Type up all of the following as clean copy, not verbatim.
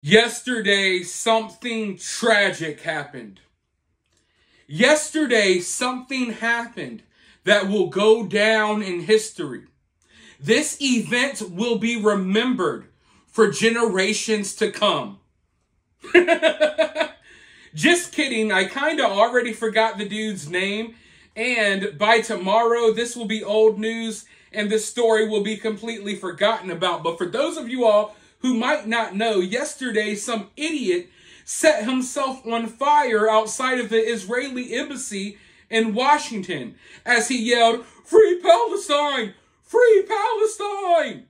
Yesterday, something tragic happened. Yesterday, something happened that will go down in history. This event will be remembered for generations to come. Just kidding. I kind of already forgot the dude's name. And by tomorrow, this will be old news and this story will be completely forgotten about. But for those of you all who might not know, yesterday some idiot set himself on fire outside of the Israeli embassy in Washington as he yelled, "Free Palestine! Free Palestine!"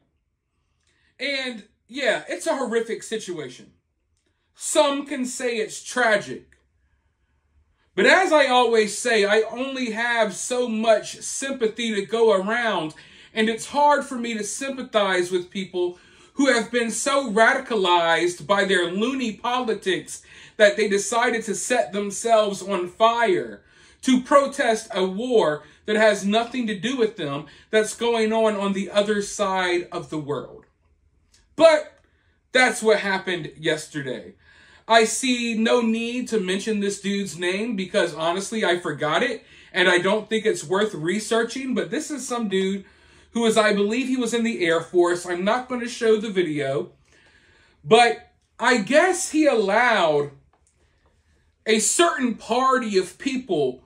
And yeah, it's a horrific situation. Some can say it's tragic. But as I always say, I only have so much sympathy to go around, and it's hard for me to sympathize with people who have been so radicalized by their loony politics that they decided to set themselves on fire to protest a war that has nothing to do with them that's going on the other side of the world. But that's what happened yesterday. I see no need to mention this dude's name because honestly, I forgot it and I don't think it's worth researching, but this is some dude who is, I believe he was in the Air Force. I'm not going to show the video, but I guess he allowed a certain party of people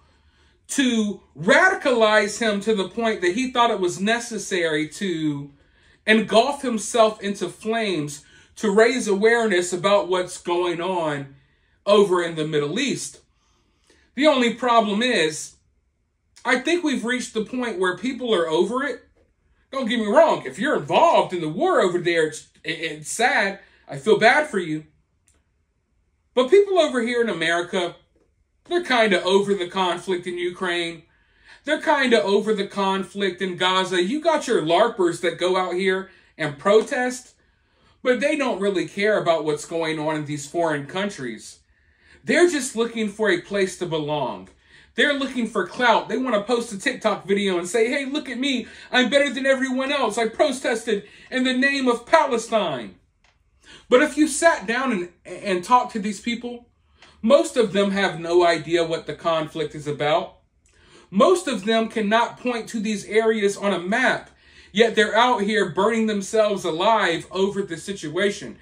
to radicalize him to the point that he thought it was necessary to engulf himself into flames to raise awareness about what's going on over in the Middle East. The only problem is, I think we've reached the point where people are over it. Don't get me wrong, if you're involved in the war over there, it's sad. I feel bad for you. But people over here in America, they're kind of over the conflict in Ukraine. They're kind of over the conflict in Gaza. You got your LARPers that go out here and protest, but they don't really care about what's going on in these foreign countries. They're just looking for a place to belong. They're looking for clout. They want to post a TikTok video and say, "Hey, look at me. I'm better than everyone else. I protested in the name of Palestine." But if you sat down and talked to these people, most of them have no idea what the conflict is about. Most of them cannot point to these areas on a map, yet they're out here burning themselves alive over the situation.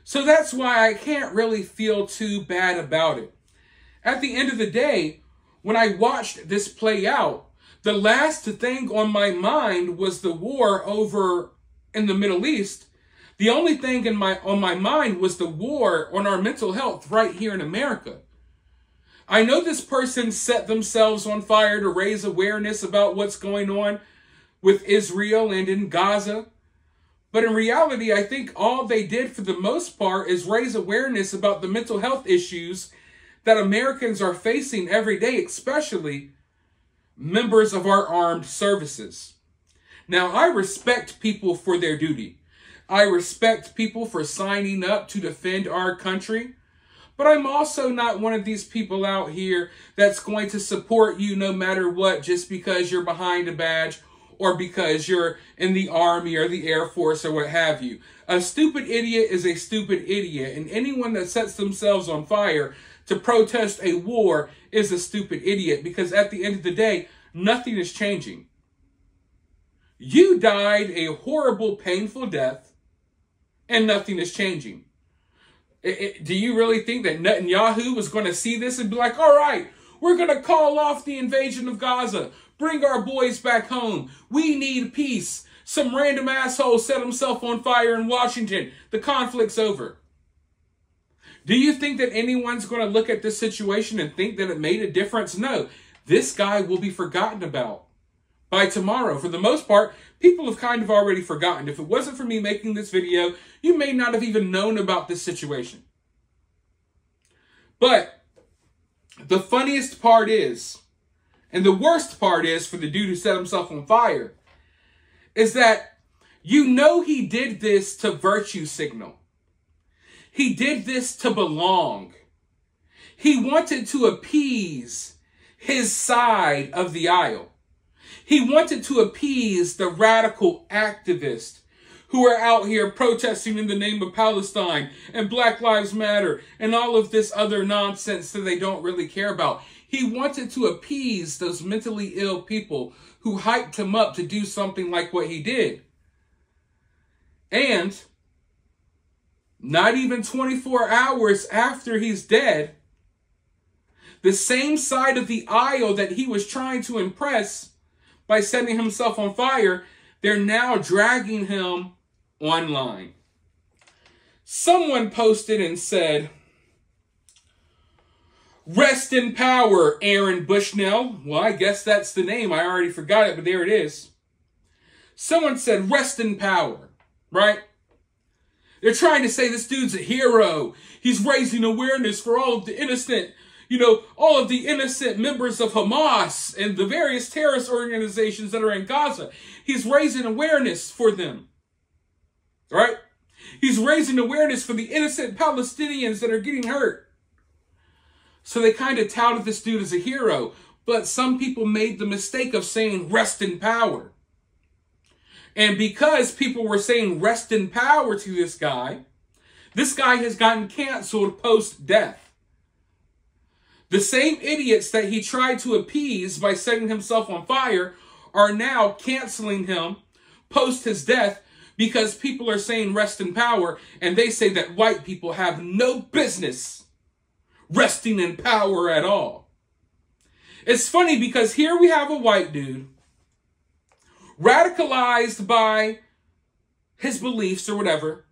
So that's why I can't really feel too bad about it. At the end of the day, when I watched this play out, the last thing on my mind was the war over in the Middle East. The only thing on my mind was the war on our mental health right here in America. I know this person set themselves on fire to raise awareness about what's going on with Israel and in Gaza. But in reality, I think all they did for the most part is raise awareness about the mental health issues that Americans are facing every day, especially members of our armed services. Now, I respect people for their duty. I respect people for signing up to defend our country. But I'm also not one of these people out here that's going to support you no matter what just because you're behind a badge or because you're in the Army or the Air Force or what have you. A stupid idiot is a stupid idiot, and anyone that sets themselves on fire to protest a war is a stupid idiot, because at the end of the day, nothing is changing. You died a horrible, painful death, and nothing is changing. Do you really think that Netanyahu was going to see this and be like, "All right, we're going to call off the invasion of Gaza. Bring our boys back home. We need peace. Some random asshole set himself on fire in Washington. The conflict's over." Do you think that anyone's going to look at this situation and think that it made a difference? No. This guy will be forgotten about by tomorrow. For the most part, people have kind of already forgotten. If it wasn't for me making this video, you may not have even known about this situation. But the funniest part is, and the worst part is for the dude who set himself on fire, is that you know he did this to virtue signal. He did this to belong. He wanted to appease his side of the aisle. He wanted to appease the radical activist who are out here protesting in the name of Palestine and Black Lives Matter and all of this other nonsense that they don't really care about. He wanted to appease those mentally ill people who hyped him up to do something like what he did. And not even 24 hours after he's dead, the same side of the aisle that he was trying to impress by setting himself on fire, they're now dragging him online. Someone posted and said, "Rest in power, Aaron Bushnell." Well, I guess that's the name. I already forgot it, but there it is. Someone said, "Rest in power," right? They're trying to say this dude's a hero. He's raising awareness for all of the innocent, all of the innocent members of Hamas and the various terrorist organizations that are in Gaza. He's raising awareness for them, right? He's raising awareness for the innocent Palestinians that are getting hurt. So they kind of touted this dude as a hero, but some people made the mistake of saying rest in power. And because people were saying rest in power to this guy has gotten canceled post-death. The same idiots that he tried to appease by setting himself on fire are now canceling him post his death because people are saying rest in power, and they say that white people have no business resting in power at all. It's funny because here we have a white dude radicalized by his beliefs or whatever,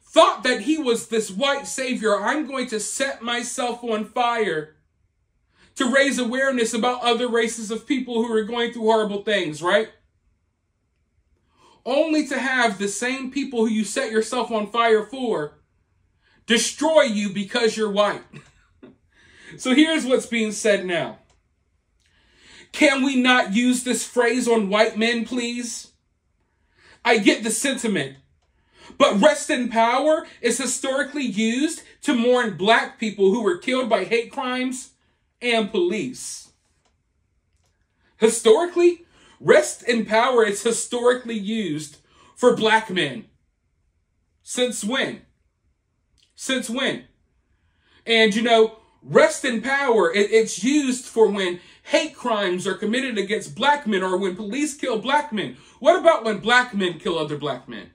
thought that he was this white savior. I'm going to set myself on fire to raise awareness about other races of people who are going through horrible things, right? Only to have the same people who you set yourself on fire for destroy you because you're white. So here's what's being said now. Can we not use this phrase on white men, please? I get the sentiment, but rest in power is historically used to mourn black people who were killed by hate crimes and police. Historically, rest in power is historically used for black men. Since when? Since when? And rest in power, it's used for when hate crimes are committed against black men or when police kill black men. What about when black men kill other black men?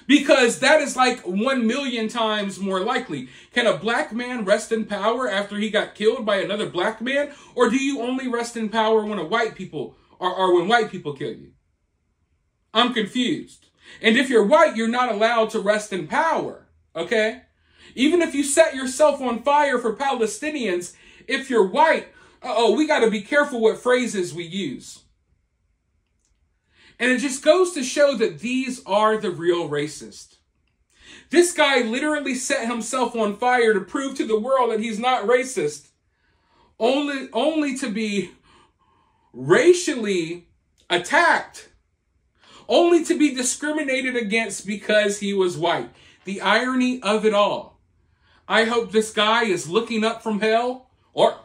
Because that is like 1 million times more likely. Can a black man rest in power after he got killed by another black man? Or do you only rest in power when white people kill you? I'm confused. And if you're white, you're not allowed to rest in power, okay? Even if you set yourself on fire for Palestinians, if you're white, we got to be careful what phrases we use. And it just goes to show that these are the real racists. This guy literally set himself on fire to prove to the world that he's not racist, only to be racially attacked, only to be discriminated against because he was white. The irony of it all. I hope this guy is looking up from hell, or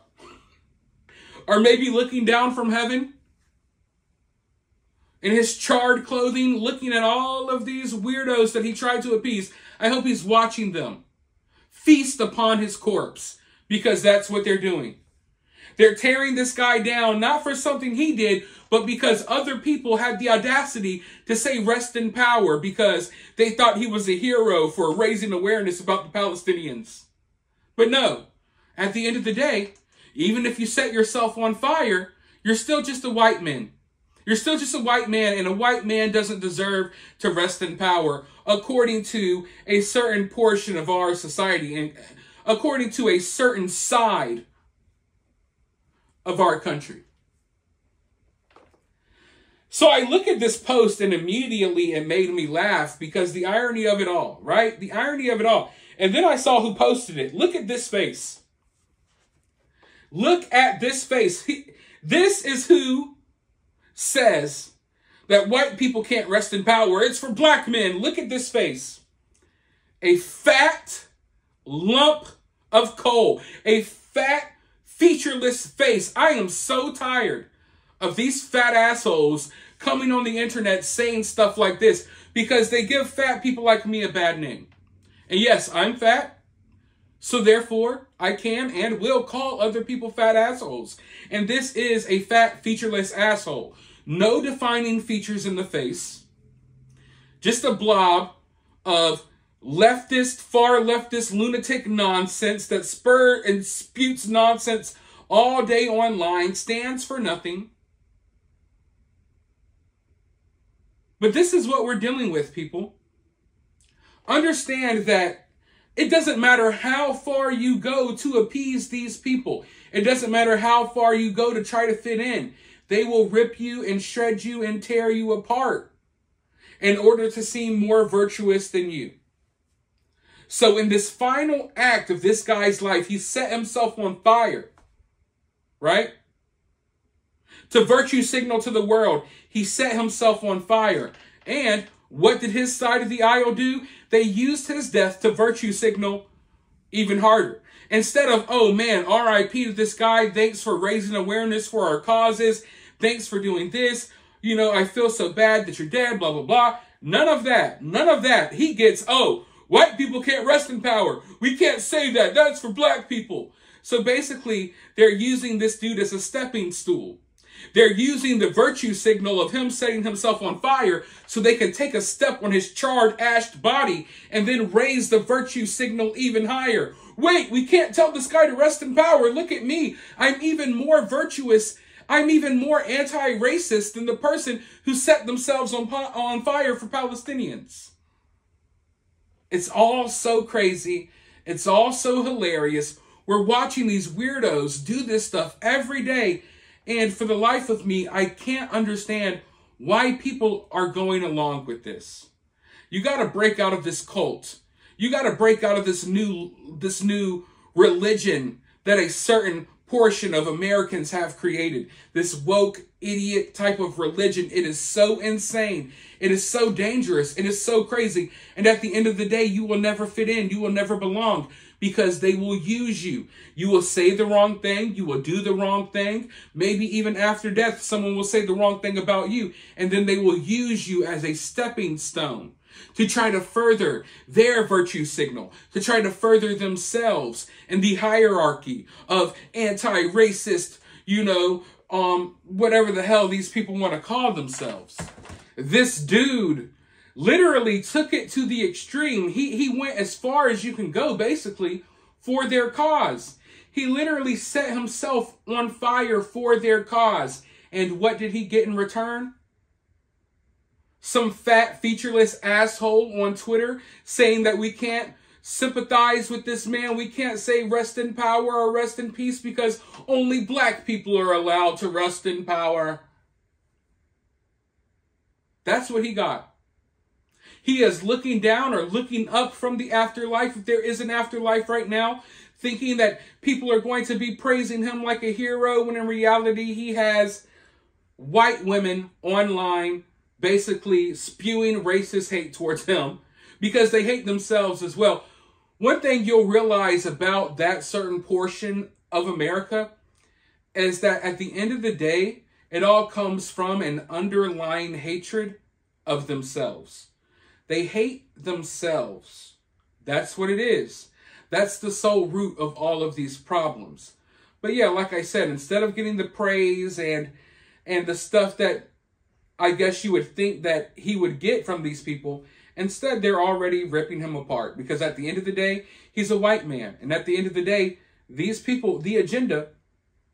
maybe looking down from heaven in his charred clothing, looking at all of these weirdos that he tried to appease. I hope he's watching them feast upon his corpse, because that's what they're doing. They're tearing this guy down, not for something he did, but because other people had the audacity to say rest in power because they thought he was a hero for raising awareness about the Palestinians. But no, at the end of the day, even if you set yourself on fire, you're still just a white man. You're still just a white man, and a white man doesn't deserve to rest in power according to a certain portion of our society and according to a certain side of our country. So I look at this post and immediately it made me laugh because the irony of it all, right? The irony of it all. And then I saw who posted it. Look at this face. Look at this face. This is who says that white people can't rest in power. It's for black men. Look at this face. A fat lump of coal. A fat, featureless face. I am so tired of these fat assholes coming on the internet saying stuff like this because they give fat people like me a bad name. And yes, I'm fat. So therefore, I can and will call other people fat assholes. And this is a fat, featureless asshole. No defining features in the face. Just a blob of leftist, far leftist, lunatic nonsense that spurs and sputes nonsense all day online, stands for nothing. But this is what we're dealing with, people. Understand that it doesn't matter how far you go to appease these people. It doesn't matter how far you go to try to fit in. They will rip you and shred you and tear you apart in order to seem more virtuous than you. So in this final act of this guy's life, he set himself on fire, right? To virtue signal to the world, he set himself on fire. And what did his side of the aisle do? They used his death to virtue signal even harder. Instead of, oh man, RIP to this guy, thanks for raising awareness for our causes, thanks for doing this, you know, I feel so bad that you're dead, blah, blah, blah. None of that. None of that. He gets, oh, white people can't rest in power. We can't say that. That's for black people. So basically, they're using this dude as a stepping stool. They're using the virtue signal of him setting himself on fire so they can take a step on his charred, ashed body and then raise the virtue signal even higher. Wait, we can't tell this guy to rest in power. Look at me. I'm even more virtuous. I'm even more anti-racist than the person who set themselves on fire for Palestinians. It's all so crazy. It's all so hilarious. We're watching these weirdos do this stuff every day. And for the life of me, I can't understand why people are going along with this. You got to break out of this cult. You got to break out of this new religion that a certain portion of Americans have created. This woke, idiot type of religion. It is so insane. It is so dangerous. It is so crazy. And at the end of the day, you will never fit in. You will never belong because they will use you. You will say the wrong thing. You will do the wrong thing. Maybe even after death, someone will say the wrong thing about you. And then they will use you as a stepping stone to try to further their virtue signal, to try to further themselves in the hierarchy of anti-racist, whatever the hell these people want to call themselves. This dude literally took it to the extreme. He went as far as you can go, basically, for their cause. He literally set himself on fire for their cause. And what did he get in return? Some fat, featureless asshole on Twitter saying that we can't sympathize with this man. We can't say rest in power or rest in peace because only black people are allowed to rest in power. That's what he got. He is looking down or looking up from the afterlife, if there is an afterlife right now, thinking that people are going to be praising him like a hero, when in reality he has white women online basically spewing racist hate towards him because they hate themselves as well. One thing you'll realize about that certain portion of America is that at the end of the day, it all comes from an underlying hatred of themselves. They hate themselves. That's what it is. That's the sole root of all of these problems. But yeah, like I said, instead of getting the praise and the stuff that I guess you would think that he would get from these people, instead they're already ripping him apart. Because at the end of the day, he's a white man. And at the end of the day, these people, the agenda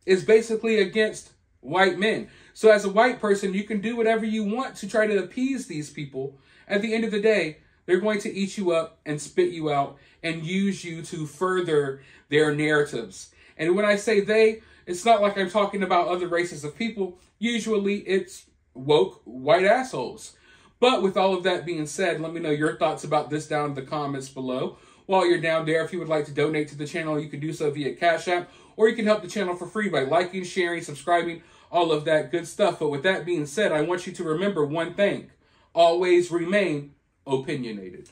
is basically against white men. So as a white person, you can do whatever you want to try to appease these people. At the end of the day, they're going to eat you up and spit you out and use you to further their narratives. And when I say they, it's not like I'm talking about other races of people. Usually it's woke white assholes. But with all of that being said, let me know your thoughts about this down in the comments below. While you're down there, if you would like to donate to the channel, you can do so via CashApp, or you can help the channel for free by liking, sharing, subscribing, all of that good stuff. But with that being said, I want you to remember one thing. Always remain opinionated.